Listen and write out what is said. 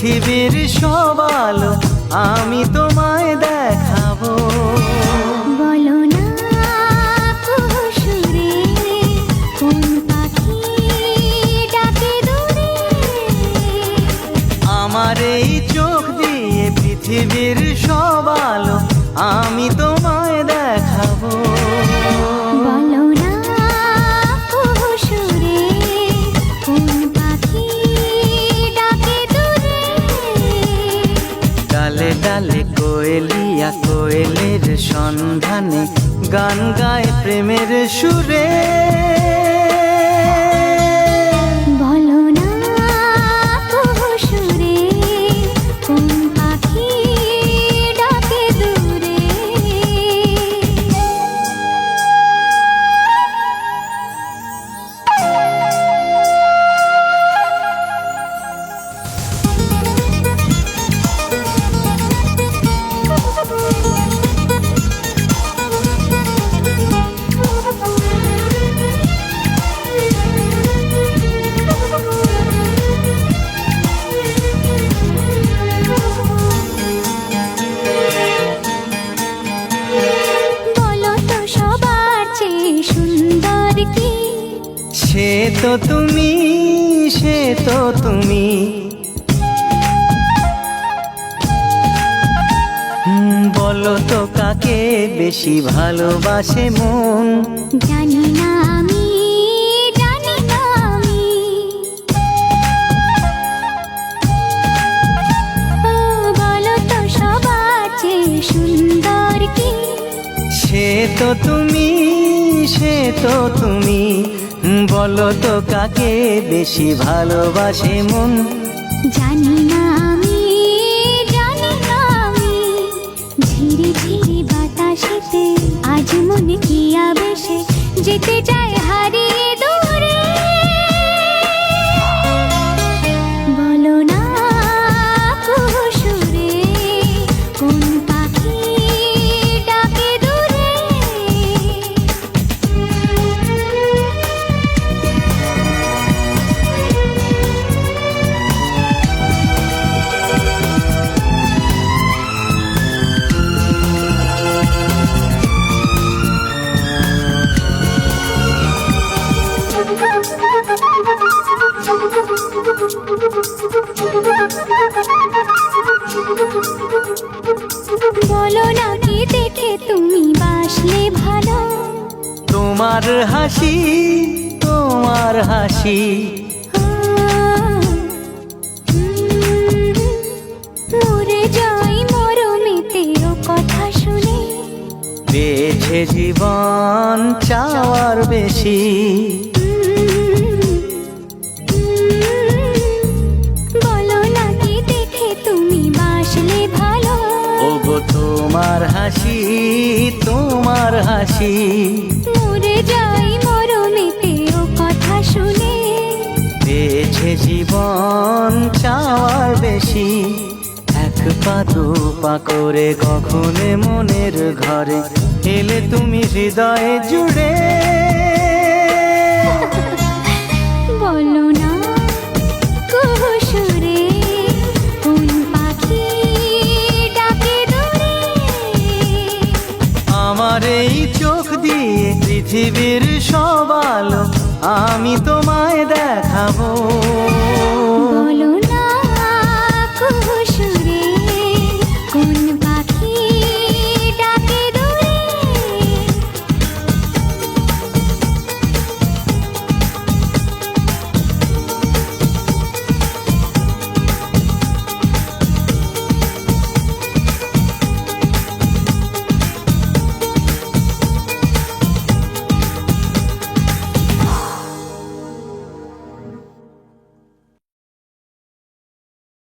পৃথিবীর সব আলো আমি তোমায় দেখাবো। বলো না কুহুসুরে কোন পাখি ডাকে দূরে। আমার এই চোখ দিয়ে পৃথিবীর সব আলো আমি তোমায় দেখাবো। বলো না কুহুসুরে কোন পাখি ডাকে দূরে। ডালে ডালে কোয়েলিয়া কোয়েলের সন্ধানে গান গায় প্রেমের সুরে। বলো না কুহুসুরে কোন পাখি ডাকে দূরে। বলো তো সবার চেয়ে সুন্দর কি? সে তো তুমি, সে তো তুমি। বলো তো কাকে বেশি ভালোবাসে মন? জানি না আমি, জানি না আমি। ও বলো তো সবার চেয়ে সুন্দর কি? সে তো তুমি, সে তো তুমি। বলো তো কাকে বেশি ভালোবাসে মন? জানি না আমি, জানি না আমি। ঝিরি ঝিরি বাতাসেতে আজ মনে কি আবেশে যেতে চায় হারিয়ে দূরে। বলো না কুহুসুরে কোন পাখি ডাকে দূরে। বলো না কি দেখে তুমি বাসলে ভালো। তোমার হাসি, তোমার হাসি। মরে যাই মরমেতে ও কথা শুনে। পেয়েছে জীবন চাওয়ার বেশি। বলো না কি দেখে তুমি বাসলে ভালো। ওগো তোমার হাসি, তোমার হাসি। মরে যাই মরমেতে ও কথা শুনে। পেয়েছে জীবন চাওয়ার বেশি। এক পা দু পা করে কখনে মনের ঘরে এলে তুমি হৃদয়ে জুড়ে। বলো না কুহুসুরে কোন পাখি ডাকে দূরে। আমার এই চোখ দিয়ে পৃথিবীর সব আলো আমি তোমায় দেখাবো।